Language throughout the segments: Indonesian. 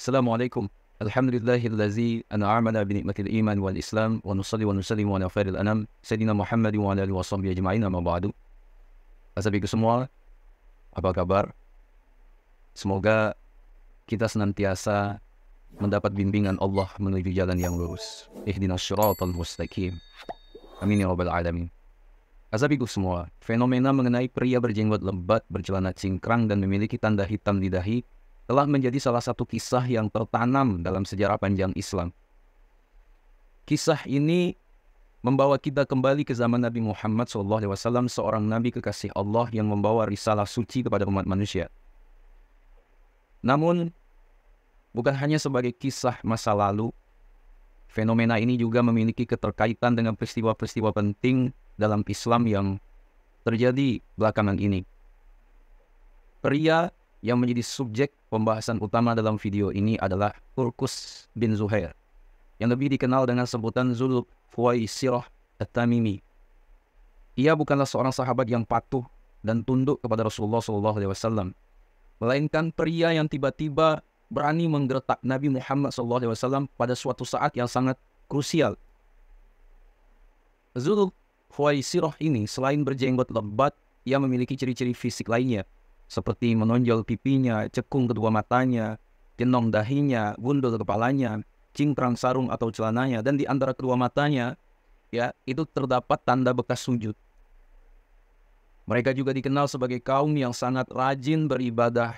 Assalamualaikum. Alhamdulillahillazi an'amana bi ni'matil iman wal islam wa nusalli wa nusallimu ala khairil anam sayyidina Muhammad wa ala alihi washabbihi ajma'in amma ba'du. Asabiku semua, apa kabar? Semoga kita senantiasa mendapat bimbingan Allah menuju jalan yang lurus. Ihdinas syiratal mustaqim. Amin ya rabbal alamin. Asabiku semua, fenomena mengenai pria berjenggot lebat, bercelana cingkrang dan memiliki tanda hitam di dahi telah menjadi salah satu kisah yang tertanam dalam sejarah panjang Islam. Kisah ini membawa kita kembali ke zaman Nabi Muhammad SAW, seorang Nabi kekasih Allah yang membawa risalah suci kepada umat manusia. Namun, bukan hanya sebagai kisah masa lalu, fenomena ini juga memiliki keterkaitan dengan peristiwa-peristiwa penting dalam Islam yang terjadi belakangan ini. Pria yang menjadi subjek pembahasan utama dalam video ini adalah Turkus bin Zuhair, yang lebih dikenal dengan sebutan Zul Khuwaisirah At-Tamimi. Ia bukanlah seorang sahabat yang patuh dan tunduk kepada Rasulullah SAW, melainkan pria yang tiba-tiba berani menggertak Nabi Muhammad SAW pada suatu saat yang sangat krusial. Zul Khuwaisirah ini selain berjenggot lebat, ia memiliki ciri-ciri fisik lainnya, seperti menonjol pipinya, cekung kedua matanya, jenong dahinya, gundul kepalanya, cingkrang sarung atau celananya, dan di antara kedua matanya, ya, itu terdapat tanda bekas sujud. Mereka juga dikenal sebagai kaum yang sangat rajin beribadah,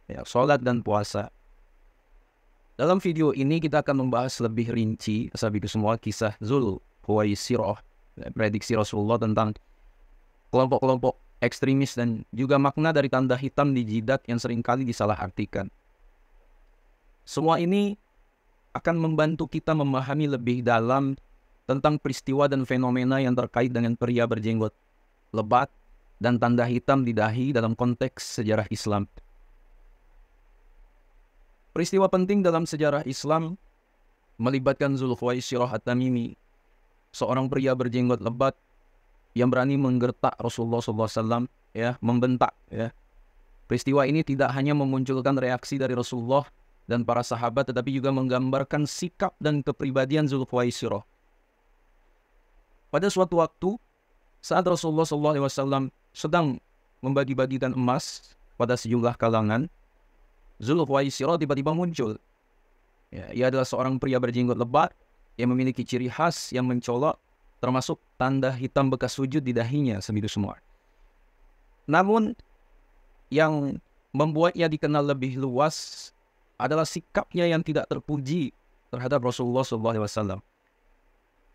ya, sholat dan puasa. Dalam video ini kita akan membahas lebih rinci, sahabatku semua, kisah Zul Khuwaisirah, prediksi Rasulullah tentang kelompok-kelompok ekstremis dan juga makna dari tanda hitam di jidat yang seringkali disalahartikan. Semua ini akan membantu kita memahami lebih dalam tentang peristiwa dan fenomena yang terkait dengan pria berjenggot lebat dan tanda hitam di dahi dalam konteks sejarah Islam. Peristiwa penting dalam sejarah Islam melibatkan Zul Khuwaisirah At-Tamimi, seorang pria berjenggot lebat yang berani menggertak Rasulullah SAW, ya, membentak. Ya. Peristiwa ini tidak hanya memunculkan reaksi dari Rasulullah dan para sahabat, tetapi juga menggambarkan sikap dan kepribadian Zul Khuwaisirah. Pada suatu waktu, saat Rasulullah SAW sedang membagi-bagikan emas pada sejumlah kalangan, Zul Khuwaisirah tiba-tiba muncul. Ya, ia adalah seorang pria berjenggot lebat yang memiliki ciri khas yang mencolok, termasuk tanda hitam bekas sujud di dahinya, segitu semua. Namun, yang membuatnya dikenal lebih luas adalah sikapnya yang tidak terpuji terhadap Rasulullah SAW.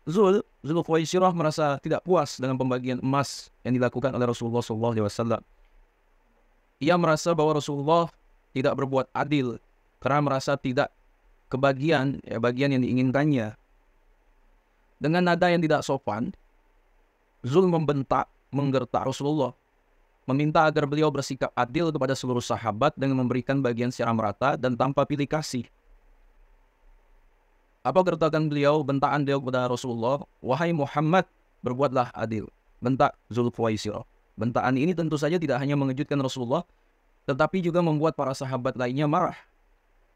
Zul Khuwaisirah merasa tidak puas dengan pembagian emas yang dilakukan oleh Rasulullah SAW. Ia merasa bahwa Rasulullah tidak berbuat adil karena merasa tidak kebagian, ya, bagian yang diinginkannya. Dengan nada yang tidak sopan, Zul membentak, menggertak Rasulullah, meminta agar beliau bersikap adil kepada seluruh sahabat dengan memberikan bagian secara merata dan tanpa pilih kasih. Apa gertakan beliau, bentaan beliau kepada Rasulullah? Wahai Muhammad, berbuatlah adil. Bentak Zul Khuwaisirah. Bentaan ini tentu saja tidak hanya mengejutkan Rasulullah, tetapi juga membuat para sahabat lainnya marah.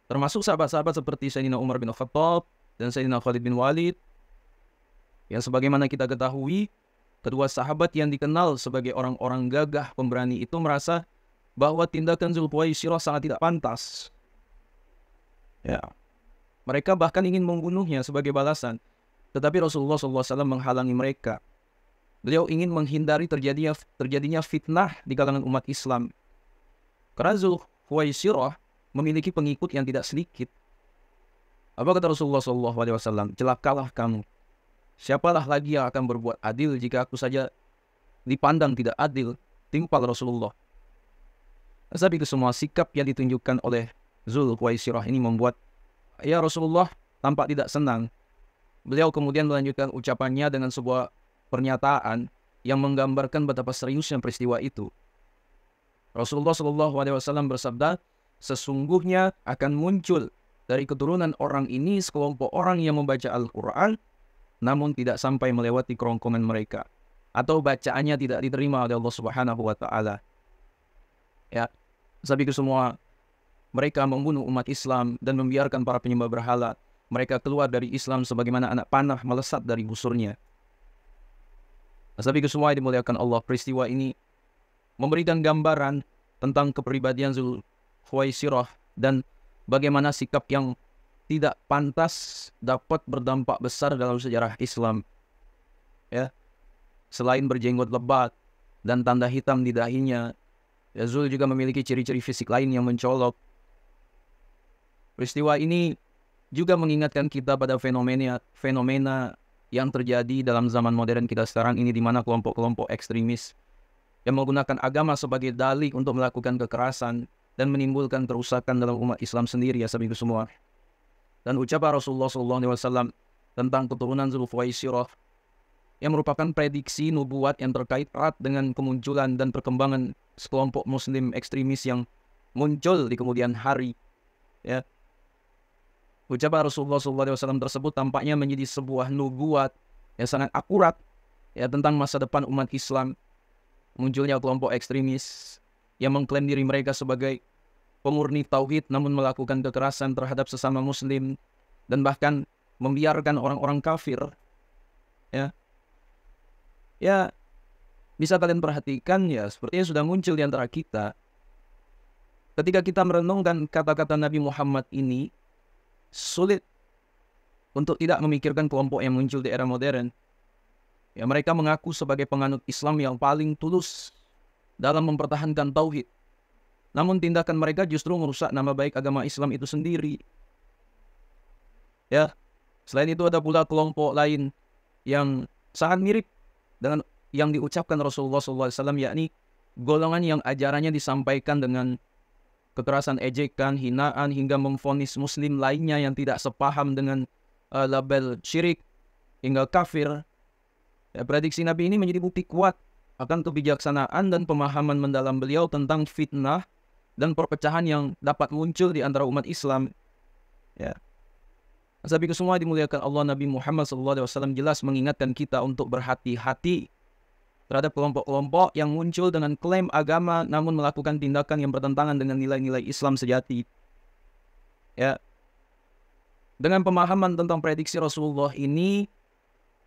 Termasuk sahabat-sahabat seperti Sayyidina Umar bin Khattab dan Sayyidina Khalid bin Walid. Yang sebagaimana kita ketahui, kedua sahabat yang dikenal sebagai orang-orang gagah pemberani itu merasa bahwa tindakan Zul Khuwaisirah sangat tidak pantas. Ya. Mereka bahkan ingin membunuhnya sebagai balasan. Tetapi Rasulullah SAW menghalangi mereka. Beliau ingin menghindari terjadinya fitnah di kalangan umat Islam. Karena Zul Khuwaisirah memiliki pengikut yang tidak sedikit. Apa kata Rasulullah SAW? Celakalah kamu. Siapalah lagi yang akan berbuat adil jika aku saja dipandang tidak adil? Timpal Rasulullah. Tapi semua sikap yang ditunjukkan oleh Zul Khuwaisirah ini membuat, ya, Rasulullah tampak tidak senang. Beliau kemudian melanjutkan ucapannya dengan sebuah pernyataan yang menggambarkan betapa seriusnya peristiwa itu. Rasulullah SAW bersabda, sesungguhnya akan muncul dari keturunan orang ini sekelompok orang yang membaca Al-Quran, namun tidak sampai melewati kerongkongan mereka, atau bacaannya tidak diterima oleh Allah Subhanahu wa Ta'ala. Ya, sahabatku semua, mereka membunuh umat Islam dan membiarkan para penyembah berhala. Mereka keluar dari Islam sebagaimana anak panah melesat dari busurnya. Tapi semua yang dimuliakan Allah, peristiwa ini memberikan gambaran tentang kepribadian Zulkhuwaisirah dan bagaimana sikap yang tidak pantas dapat berdampak besar dalam sejarah Islam. Ya, selain berjenggot lebat dan tanda hitam di dahinya, Zul juga memiliki ciri-ciri fisik lain yang mencolok. Peristiwa ini juga mengingatkan kita pada fenomena yang terjadi dalam zaman modern kita sekarang ini, di mana kelompok-kelompok ekstremis yang menggunakan agama sebagai dalih untuk melakukan kekerasan dan menimbulkan kerusakan dalam umat Islam sendiri, ya sahabat semua. Dan ucapan Rasulullah SAW tentang keturunan Zulkhuwaisirah yang merupakan prediksi nubuat yang terkait erat dengan kemunculan dan perkembangan sekelompok muslim ekstremis yang muncul di kemudian hari. Ya. Ucapan Rasulullah SAW tersebut tampaknya menjadi sebuah nubuat yang sangat akurat ya tentang masa depan umat Islam. Munculnya kelompok ekstremis yang mengklaim diri mereka sebagai pemurni tauhid namun melakukan kekerasan terhadap sesama muslim dan bahkan membiarkan orang-orang kafir. Ya, bisa kalian perhatikan ya, sepertinya sudah muncul di antara kita. Ketika kita merenungkan kata-kata Nabi Muhammad ini, sulit untuk tidak memikirkan kelompok yang muncul di era modern. Ya, mereka mengaku sebagai penganut Islam yang paling tulus dalam mempertahankan tauhid. Namun tindakan mereka justru merusak nama baik agama Islam itu sendiri. Ya, selain itu ada pula kelompok lain yang sangat mirip dengan yang diucapkan Rasulullah SAW, yakni golongan yang ajarannya disampaikan dengan kekerasan, ejekan, hinaan, hingga memvonis muslim lainnya yang tidak sepaham dengan label syirik hingga kafir. Ya, prediksi Nabi ini menjadi bukti kuat akan kebijaksanaan dan pemahaman mendalam beliau tentang fitnah dan perpecahan yang dapat muncul di antara umat Islam. Ya. Sahabat semua dimuliakan Allah, Nabi Muhammad SAW jelas mengingatkan kita untuk berhati-hati terhadap kelompok-kelompok yang muncul dengan klaim agama namun melakukan tindakan yang bertentangan dengan nilai-nilai Islam sejati. Ya. Dengan pemahaman tentang prediksi Rasulullah ini,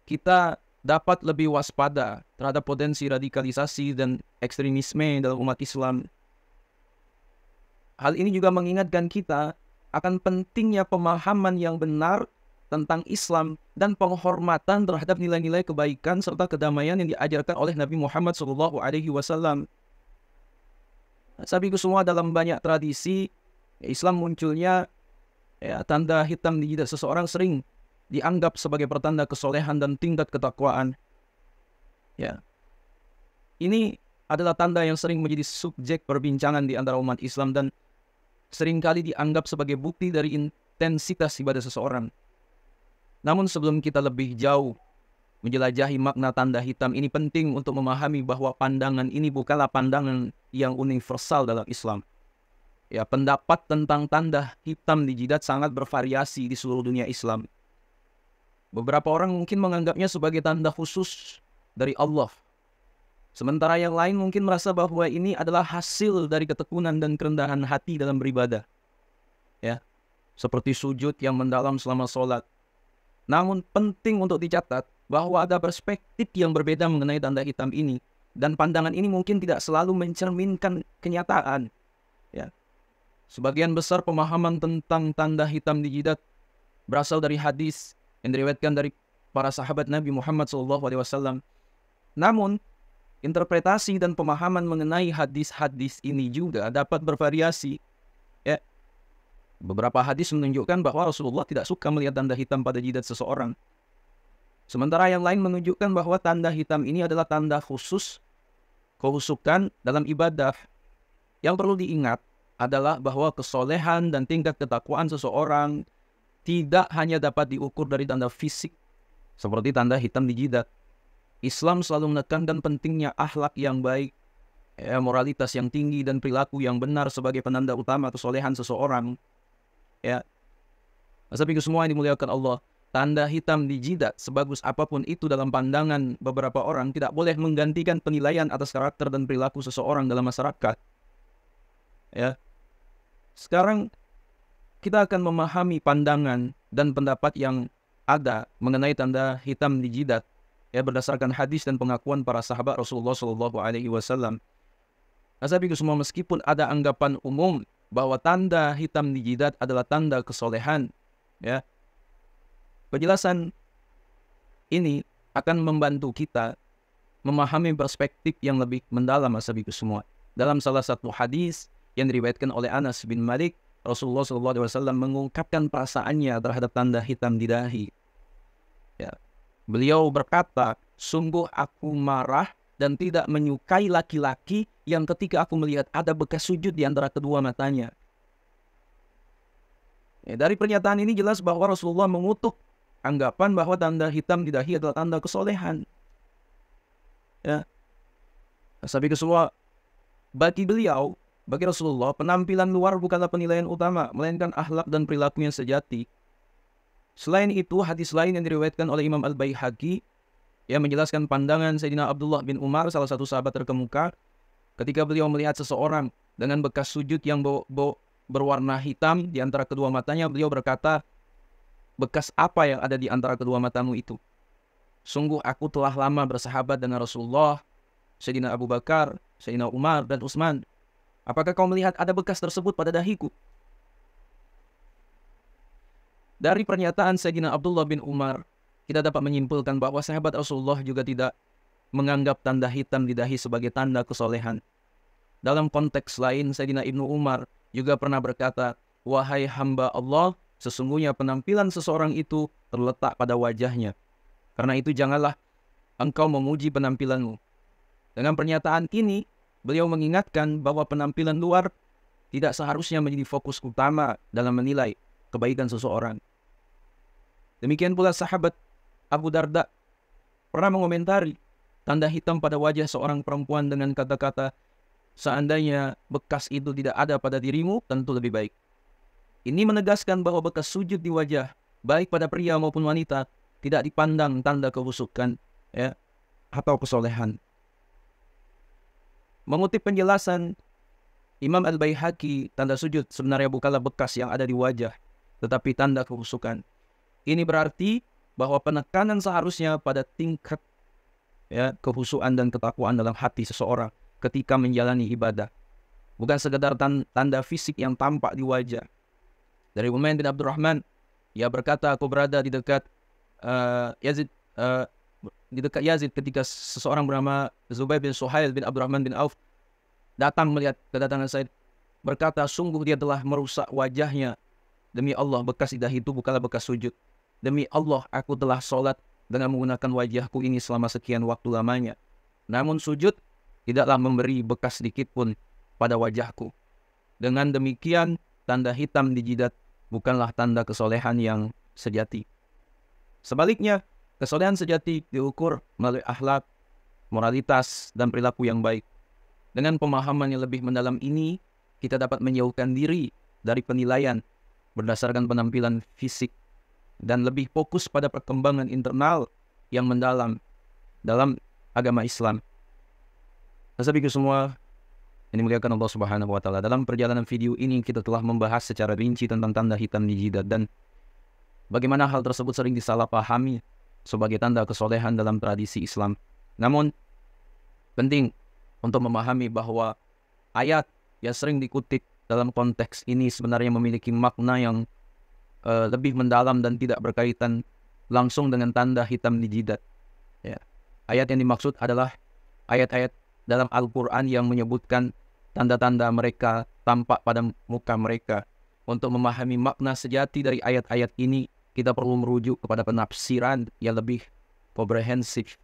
kita dapat lebih waspada terhadap potensi radikalisasi dan ekstremisme dalam umat Islam. Hal ini juga mengingatkan kita akan pentingnya pemahaman yang benar tentang Islam dan penghormatan terhadap nilai-nilai kebaikan serta kedamaian yang diajarkan oleh Nabi Muhammad SAW. Sahabatku semua, dalam banyak tradisi Islam munculnya tanda hitam di jidat seseorang sering dianggap sebagai pertanda kesolehan dan tingkat ketakwaan. Ya, ini adalah tanda yang sering menjadi subjek perbincangan di antara umat Islam dan seringkali dianggap sebagai bukti dari intensitas ibadah seseorang. Namun sebelum kita lebih jauh menjelajahi makna tanda hitam ini, penting untuk memahami bahwa pandangan ini bukanlah pandangan yang universal dalam Islam. Ya, pendapat tentang tanda hitam di jidat sangat bervariasi di seluruh dunia Islam. Beberapa orang mungkin menganggapnya sebagai tanda khusus dari Allah. Sementara yang lain mungkin merasa bahwa ini adalah hasil dari ketekunan dan kerendahan hati dalam beribadah. Ya, seperti sujud yang mendalam selama sholat. Namun penting untuk dicatat bahwa ada perspektif yang berbeda mengenai tanda hitam ini. Dan pandangan ini mungkin tidak selalu mencerminkan kenyataan. Ya. Sebagian besar pemahaman tentang tanda hitam di jidat berasal dari hadis yang diriwayatkan dari para sahabat Nabi Muhammad SAW. Namun, interpretasi dan pemahaman mengenai hadis-hadis ini juga dapat bervariasi. Ya. Beberapa hadis menunjukkan bahwa Rasulullah tidak suka melihat tanda hitam pada jidat seseorang. Sementara yang lain menunjukkan bahwa tanda hitam ini adalah tanda khusus kehusukan dalam ibadah. Yang perlu diingat adalah bahwa kesolehan dan tingkat ketakwaan seseorang tidak hanya dapat diukur dari tanda fisik seperti tanda hitam di jidat. Islam selalu menekankan pentingnya akhlak yang baik, moralitas yang tinggi, dan perilaku yang benar sebagai penanda utama kesolehan seseorang. Ya, tapi semua yang dimuliakan Allah, tanda hitam di jidat sebagus apapun itu dalam pandangan beberapa orang tidak boleh menggantikan penilaian atas karakter dan perilaku seseorang dalam masyarakat. Ya, Sekarang kita akan memahami pandangan dan pendapat yang ada mengenai tanda hitam di jidat, ya, berdasarkan hadis dan pengakuan para sahabat Rasulullah Shallallahu Alaihi Wasallam. Asabiku semua, meskipun ada anggapan umum bahwa tanda hitam di jidat adalah tanda kesolehan, ya, penjelasan ini akan membantu kita memahami perspektif yang lebih mendalam, asabiku semua. Dalam salah satu hadis yang diriwayatkan oleh Anas bin Malik, Rasulullah SAW mengungkapkan perasaannya terhadap tanda hitam di dahi. Ya. Beliau berkata, sungguh aku marah dan tidak menyukai laki-laki yang ketika aku melihat ada bekas sujud di antara kedua matanya. Ya, dari pernyataan ini jelas bahwa Rasulullah mengutuk anggapan bahwa tanda hitam di dahi adalah tanda kesolehan. Ya. Sahabat semua, bagi beliau, bagi Rasulullah, penampilan luar bukanlah penilaian utama, melainkan akhlak dan perilaku yang sejati. Selain itu, hadis lain yang diriwayatkan oleh Imam Al-Baihaqi yang menjelaskan pandangan Sayyidina Abdullah bin Umar, salah satu sahabat terkemuka, ketika beliau melihat seseorang dengan bekas sujud yang berwarna hitam di antara kedua matanya, beliau berkata, bekas apa yang ada di antara kedua matamu itu? Sungguh aku telah lama bersahabat dengan Rasulullah, Sayyidina Abu Bakar, Sayyidina Umar, dan Utsman. Apakah kau melihat ada bekas tersebut pada dahiku? Dari pernyataan Sayyidina Abdullah bin Umar, kita dapat menyimpulkan bahwa sahabat Rasulullah juga tidak menganggap tanda hitam di dahi sebagai tanda kesolehan. Dalam konteks lain, Sayyidina Ibnu Umar juga pernah berkata, wahai hamba Allah, sesungguhnya penampilan seseorang itu terletak pada wajahnya. Karena itu janganlah engkau memuji penampilanmu. Dengan pernyataan ini, beliau mengingatkan bahwa penampilan luar tidak seharusnya menjadi fokus utama dalam menilai kebaikan seseorang. Demikian pula sahabat Abu Darda pernah mengomentari tanda hitam pada wajah seorang perempuan dengan kata-kata, seandainya bekas itu tidak ada pada dirimu, tentu lebih baik. Ini menegaskan bahwa bekas sujud di wajah, baik pada pria maupun wanita, tidak dipandang tanda kehusukan, ya, atau kesolehan. Mengutip penjelasan Imam Al-Baihaqi, tanda sujud sebenarnya bukanlah bekas yang ada di wajah, tetapi tanda kehusukan. Ini berarti bahwa penekanan seharusnya pada tingkat, ya, kehusuan dan ketakwaan dalam hati seseorang ketika menjalani ibadah. Bukan sekedar tanda fisik yang tampak di wajah. Dari Umayyah bin Abdurrahman, ia berkata, aku berada di dekat Yazid ketika seseorang bernama Zubair bin Suhail bin Abdurrahman bin Auf datang melihat kedatangan saya, berkata, sungguh dia telah merusak wajahnya. Demi Allah, bekas di dahi itu bukanlah bekas sujud. Demi Allah, aku telah sholat dengan menggunakan wajahku ini selama sekian waktu lamanya. Namun sujud tidaklah memberi bekas sedikit pun pada wajahku. Dengan demikian, tanda hitam di jidat bukanlah tanda kesolehan yang sejati. Sebaliknya, kesolehan sejati diukur melalui akhlak, moralitas, dan perilaku yang baik. Dengan pemahaman yang lebih mendalam ini, kita dapat menjauhkan diri dari penilaian berdasarkan penampilan fisik dan lebih fokus pada perkembangan internal yang mendalam dalam agama Islam. Sahabatku semua, ini muliakan Allah Subhanahu wa Ta'ala. Dalam perjalanan video ini kita telah membahas secara rinci tentang tanda hitam di jidat dan bagaimana hal tersebut sering disalahpahami sebagai tanda kesolehan dalam tradisi Islam. Namun, penting untuk memahami bahwa ayat yang sering dikutip dalam konteks ini sebenarnya memiliki makna yang lebih mendalam dan tidak berkaitan langsung dengan tanda hitam di jidat. Ya. Ayat yang dimaksud adalah ayat-ayat dalam Al-Quran yang menyebutkan tanda-tanda mereka tampak pada muka mereka. Untuk memahami makna sejati dari ayat-ayat ini, kita perlu merujuk kepada penafsiran yang lebih komprehensif.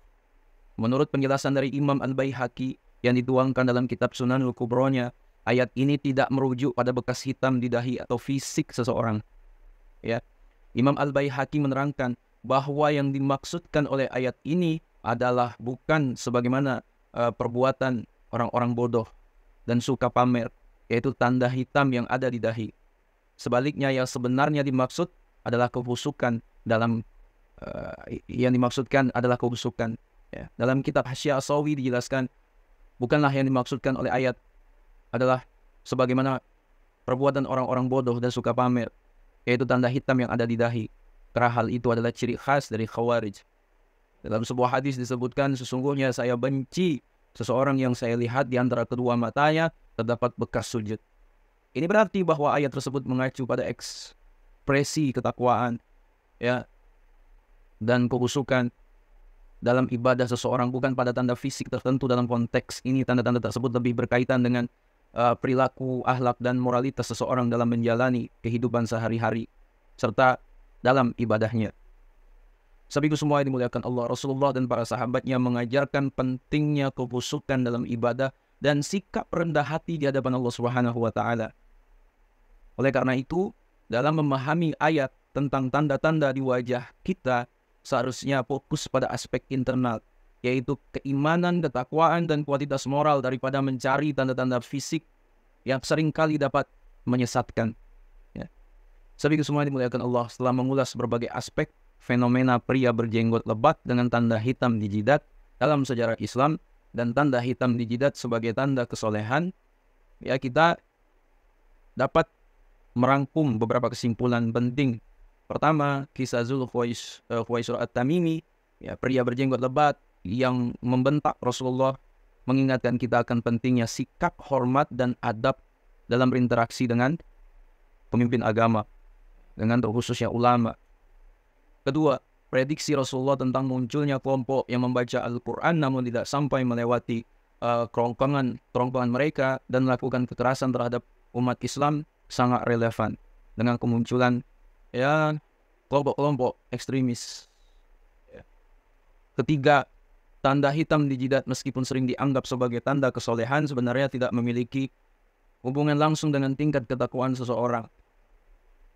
Menurut penjelasan dari Imam Al-Baihaqi yang dituangkan dalam kitab Sunanul Kubronya, ayat ini tidak merujuk pada bekas hitam di dahi atau fisik seseorang. Ya. Imam Al-Baihaqi menerangkan bahwa yang dimaksudkan oleh ayat ini adalah bukan sebagaimana perbuatan orang-orang bodoh dan suka pamer, yaitu tanda hitam yang ada di dahi. Sebaliknya, yang sebenarnya dimaksud adalah kehusukan dalam yang dimaksudkan adalah kehusukan. Ya. Dalam kitab Hasyiah As-Sawi dijelaskan, bukanlah yang dimaksudkan oleh ayat adalah sebagaimana perbuatan orang-orang bodoh dan suka pamer, yaitu tanda hitam yang ada di dahi. Karena hal itu adalah ciri khas dari Khawarij. Dalam sebuah hadis disebutkan, sesungguhnya saya benci seseorang yang saya lihat di antara kedua matanya terdapat bekas sujud. Ini berarti bahwa ayat tersebut mengacu pada ekspresi ketakwaan, ya, dan kehusukan dalam ibadah seseorang, bukan pada tanda fisik tertentu. Dalam konteks ini, tanda-tanda tersebut lebih berkaitan dengan perilaku, akhlak, dan moralitas seseorang dalam menjalani kehidupan sehari-hari, serta dalam ibadahnya. Sabiku semua yang dimuliakan Allah, Rasulullah dan para sahabatnya mengajarkan pentingnya kehusukan dalam ibadah dan sikap rendah hati di hadapan Allah Subhanahu wa Ta'ala. Oleh karena itu, dalam memahami ayat tentang tanda-tanda di wajah kita, seharusnya fokus pada aspek internal, yaitu keimanan, ketakwaan, dan kualitas moral daripada mencari tanda-tanda fisik yang seringkali dapat menyesatkan. Ya. Sabiku semua dimuliakan Allah, setelah mengulas berbagai aspek fenomena pria berjenggot lebat dengan tanda hitam di jidat dalam sejarah Islam dan tanda hitam di jidat sebagai tanda kesolehan, ya, kita dapat merangkum beberapa kesimpulan penting. Pertama, kisah Zulkhuwaisir At-Tamimi, ya, pria berjenggot lebat yang membentak Rasulullah, mengingatkan kita akan pentingnya sikap hormat dan adab dalam berinteraksi dengan pemimpin agama, dengan terkhususnya ulama. Kedua, prediksi Rasulullah tentang munculnya kelompok yang membaca Al-Quran namun tidak sampai melewati kerongkongan mereka dan melakukan kekerasan terhadap umat Islam sangat relevan dengan kemunculan, ya, kelompok-kelompok ekstremis. Ketiga, tanda hitam di jidat meskipun sering dianggap sebagai tanda kesolehan sebenarnya tidak memiliki hubungan langsung dengan tingkat ketakwaan seseorang.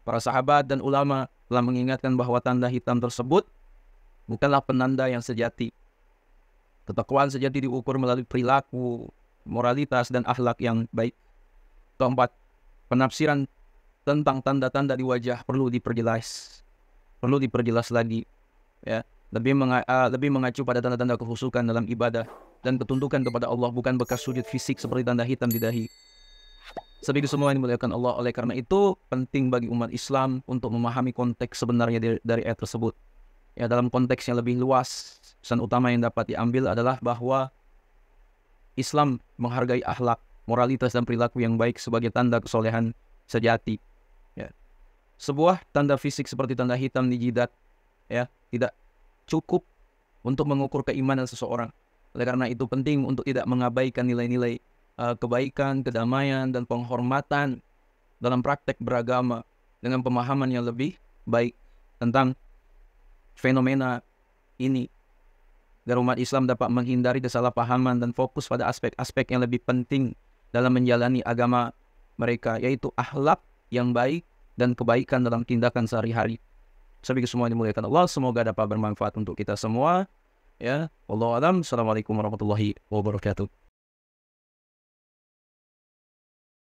Para sahabat dan ulama telah mengingatkan bahwa tanda hitam tersebut bukanlah penanda yang sejati. Ketakwaan sejati diukur melalui perilaku, moralitas, dan akhlak yang baik. Keempat, penafsiran tentang tanda-tanda di wajah perlu diperjelas lagi, ya. Lebih mengacu pada tanda-tanda kehusukan dalam ibadah dan ketundukan kepada Allah, bukan bekas sujud fisik seperti tanda hitam di dahi. Sabiku semua yang dimuliakan Allah, oleh karena itu penting bagi umat Islam untuk memahami konteks sebenarnya dari ayat tersebut. Ya, dalam konteks yang lebih luas, pesan utama yang dapat diambil adalah bahwa Islam menghargai akhlak, moralitas, dan perilaku yang baik sebagai tanda kesolehan sejati. Ya. Sebuah tanda fisik seperti tanda hitam di jidat, ya, tidak cukup untuk mengukur keimanan seseorang. Oleh karena itu penting untuk tidak mengabaikan nilai-nilai kebaikan, kedamaian, dan penghormatan dalam praktek beragama dengan pemahaman yang lebih baik tentang fenomena ini, agar umat Islam dapat menghindari kesalahpahaman dan fokus pada aspek-aspek yang lebih penting dalam menjalani agama mereka, yaitu akhlak yang baik dan kebaikan dalam tindakan sehari-hari. Sabiku semua dimuliakan Allah, semoga dapat bermanfaat untuk kita semua. Ya, wallahu a'lam. Assalamualaikum warahmatullahi wabarakatuh.